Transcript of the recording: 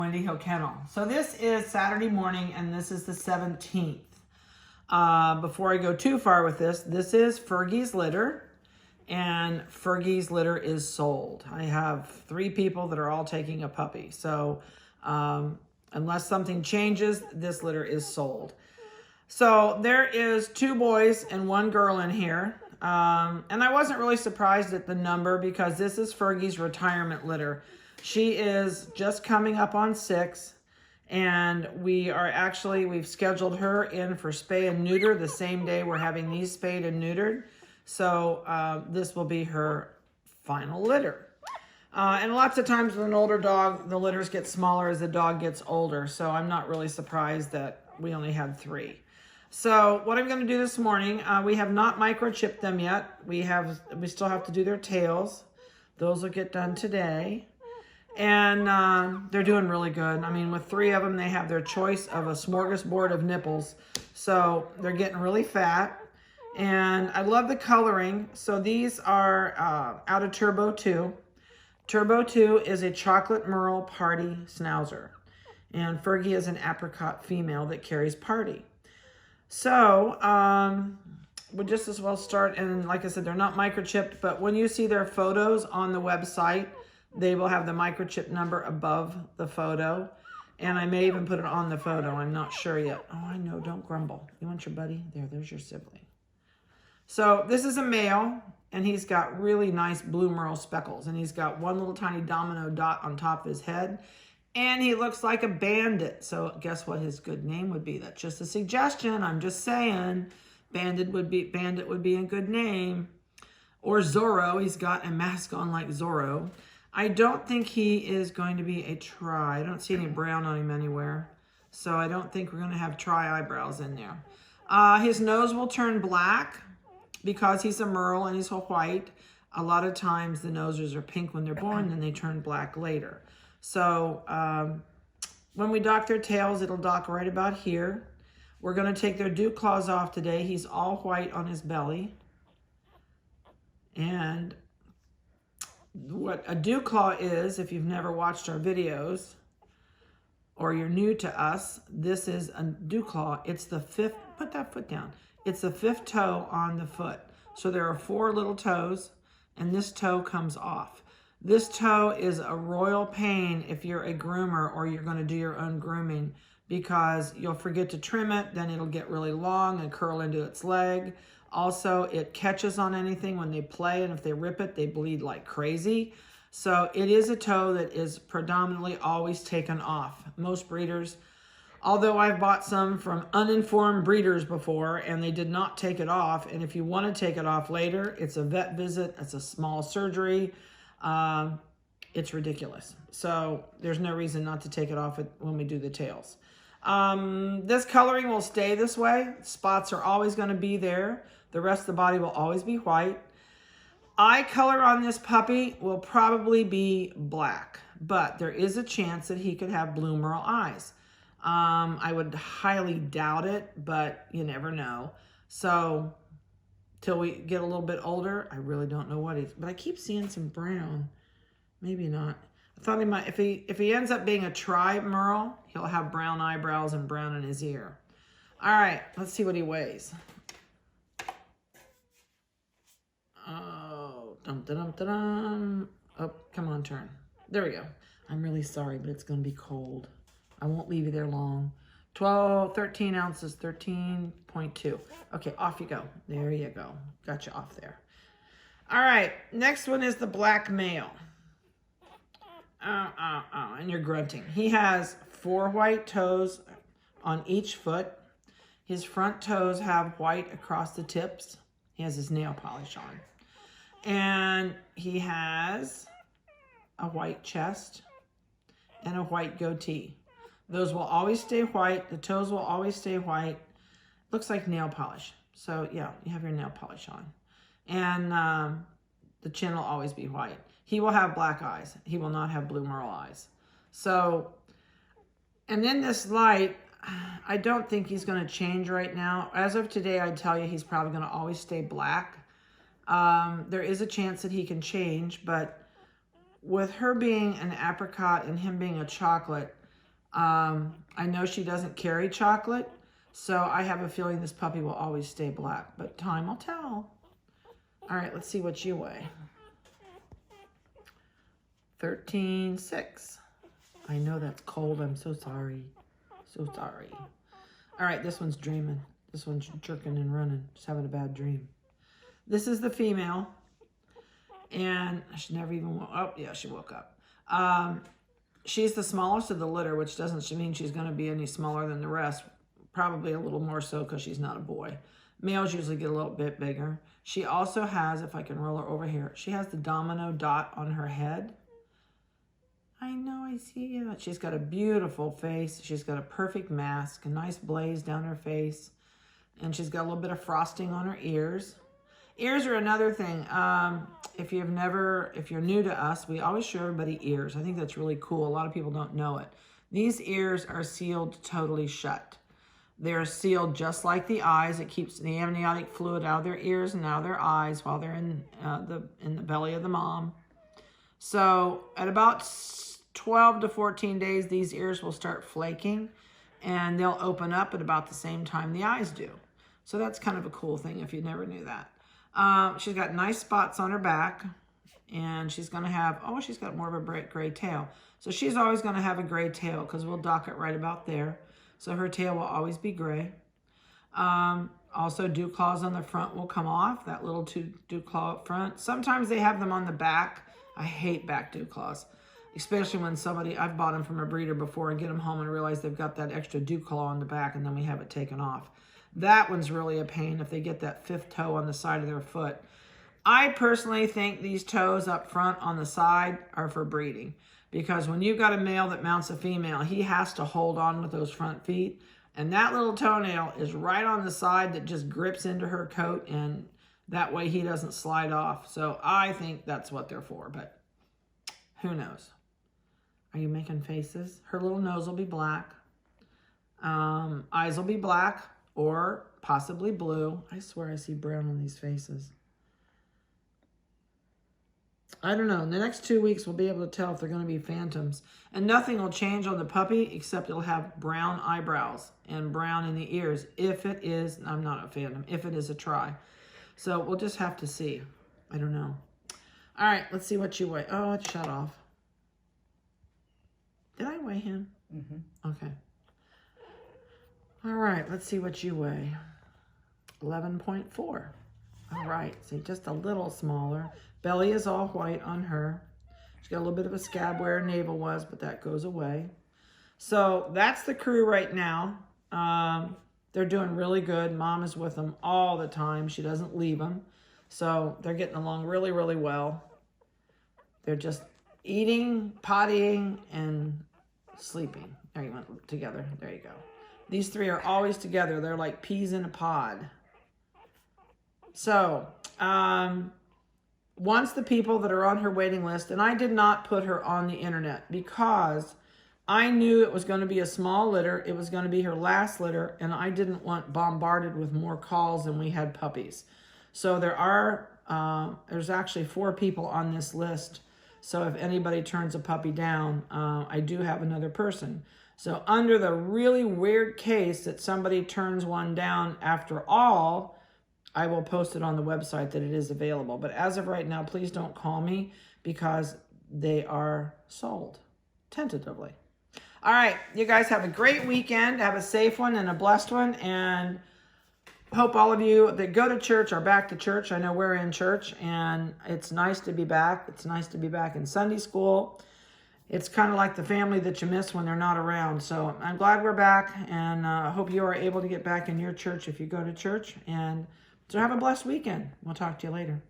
Wendy Hill Kennel. So this is Saturday morning and this is the 17th. Before I go too far with this is Furgee's litter, and Furgee's litter is sold. I have 3 people that are all taking a puppy. So unless something changes, this litter is sold. So there is 2 boys and 1 girl in here. And I wasn't really surprised at the number because this is Furgee's retirement litter. She is just coming up on 6, and we've scheduled her in for spay and neuter the same day we're having these spayed and neutered. So this will be her final litter. And lots of times with an older dog, the litters get smaller as the dog gets older. So I'm not really surprised that we only had 3. So what I'm going to do this morning, we have not microchipped them yet. We still have to do their tails. Those will get done today. And they're doing really good. I mean, with 3 of them, they have their choice of a smorgasbord of nipples. So they're getting really fat. And I love the coloring. So these are out of Turbo 2. Turbo 2 is a chocolate merle party schnauzer. And Furgee is an apricot female that carries party. So we'll just as well start. And like I said, they're not microchipped. But when you see their photos on the website, they will have the microchip number above the photo. And I may even put it on the photo. I'm not sure yet. Oh, I know. Don't grumble. You want your buddy? There's your sibling. So this is a male, and he's got really nice blue merle speckles. And he's got 1 little tiny domino dot on top of his head. And he looks like a bandit. So guess what his good name would be? That's just a suggestion. I'm just saying. Bandit would be a good name. Or Zorro. He's got a mask on like Zorro. I don't think he is going to be a tri. I don't see any brown on him anywhere. So I don't think we're going to have tri eyebrows in there. His nose will turn black because he's a merle and he's a white. A lot of times the nosers are pink when they're born, then they turn black later. So when we dock their tails, it'll dock right about here. We're going to take their dew claws off today. He's all white on his belly. And what a dew claw is, if you've never watched our videos or you're new to us, this is a dew claw. It's the 5th, put that foot down. It's the 5th toe on the foot. So there are 4 little toes, and this toe comes off. This toe is a royal pain if you're a groomer or you're going to do your own grooming, because you'll forget to trim it, then it'll get really long and curl into its leg. Also, it catches on anything when they play, and if they rip it, they bleed like crazy. So it is a toe that is predominantly always taken off. Most breeders, although I've bought some from uninformed breeders before, and they did not take it off. And if you want to take it off later, it's a vet visit, it's a small surgery. It's ridiculous. So there's no reason not to take it off when we do the tails. This coloring will stay this way. Spots are always going to be there. The rest of the body will always be white. Eye color on this puppy will probably be black, but there is a chance that he could have blue merle eyes. I would highly doubt it, but you never know. So till we get a little bit older, I really don't know what he's, but I keep seeing some brown. Maybe not. I thought he might, if he ends up being a tri merle, he'll have brown eyebrows and brown in his ear. All right, let's see what he weighs. Oh, dum-da-dum-da-dum. Oh, come on, turn. There we go. I'm really sorry, but it's going to be cold. I won't leave you there long. 13 ounces, 13.2. Okay, off you go. There you go. Got you off there. All right, next one is the black male. And you're grunting. He has 4 white toes on each foot. His front toes have white across the tips. He has his nail polish on. And he has a white chest and a white goatee. Those will always stay white. The toes will always stay white. Looks like nail polish. So yeah, you have your nail polish on. And the chin will always be white. He will have black eyes. He will not have blue merle eyes. So, and in this light, I don't think he's going to change right now. As of today, I'd tell you he's probably going to always stay black. There is a chance that he can change, but with her being an apricot and him being a chocolate, I know she doesn't carry chocolate, so I have a feeling this puppy will always stay black, but time will tell. All right, let's see what you weigh. 13.6. I know that's cold. I'm so sorry. So sorry. All right, this one's dreaming. This one's jerking and running. Just having a bad dream. This is the female. And she never even woke up. Oh, yeah, she woke up. She's the smallest of the litter, which doesn't mean she's going to be any smaller than the rest. Probably a little more so because she's not a boy. Males usually get a little bit bigger. She also has, if I can roll her over here, she has the domino dot on her head. I know, I see it. She's got a beautiful face. She's got a perfect mask, a nice blaze down her face. And she's got a little bit of frosting on her ears. Ears are another thing. If you're new to us, we always show everybody ears. I think that's really cool. A lot of people don't know it. These ears are sealed totally shut. They're sealed just like the eyes. It keeps the amniotic fluid out of their ears and out of their eyes while they're in the belly of the mom. So at about 12 to 14 days, these ears will start flaking and they'll open up at about the same time the eyes do. So that's kind of a cool thing if you never knew that. She's got nice spots on her back and she's going to have, she's got more of a bright gray tail. So she's always going to have a gray tail because we'll dock it right about there. So her tail will always be gray. Also, dew claws on the front will come off, that little dew claw up front. Sometimes they have them on the back. I hate back dew claws, especially when I've bought them from a breeder before and get them home and realize they've got that extra dew claw on the back and then we have it taken off. That one's really a pain if they get that fifth toe on the side of their foot. I personally think these toes up front on the side are for breeding because when you've got a male that mounts a female, he has to hold on with those front feet. And that little toenail is right on the side that just grips into her coat and that way he doesn't slide off. So I think that's what they're for, but who knows? Are you making faces? Her little nose will be black. Eyes will be black or possibly blue. I swear I see brown on these faces. I don't know. In the next 2 weeks, we'll be able to tell if they're going to be phantoms. And nothing will change on the puppy except it'll have brown eyebrows and brown in the ears. If it is, I'm not a phantom, if it is a try. So we'll just have to see. I don't know. All right, let's see what you weigh. Oh, it shut off. Did I weigh him? Mm-hmm. Okay. All right, let's see what you weigh. 11.4. All right, see, just a little smaller. Belly is all white on her. She's got a little bit of a scab where her navel was, but that goes away. So that's the crew right now. They're doing really good. Mom is with them all the time. She doesn't leave them. So they're getting along really, really well. They're just eating, pottying, and sleeping. There you went together. There you go. These three are always together. They're like peas in a pod. So, once the people that are on her waiting list, and I did not put her on the internet because I knew it was going to be a small litter. It was going to be her last litter, and I didn't want bombarded with more calls than we had puppies. So there's actually 4 people on this list. So if anybody turns a puppy down, I do have another person. So under the really weird case that somebody turns one down after all, I will post it on the website that it is available. But as of right now, please don't call me because they are sold tentatively. All right, you guys have a great weekend. Have a safe one and a blessed one. And hope all of you that go to church are back to church. I know we're in church and it's nice to be back. It's nice to be back in Sunday school. It's kind of like the family that you miss when they're not around. So I'm glad we're back and hope you are able to get back in your church if you go to church. And so have a blessed weekend. We'll talk to you later.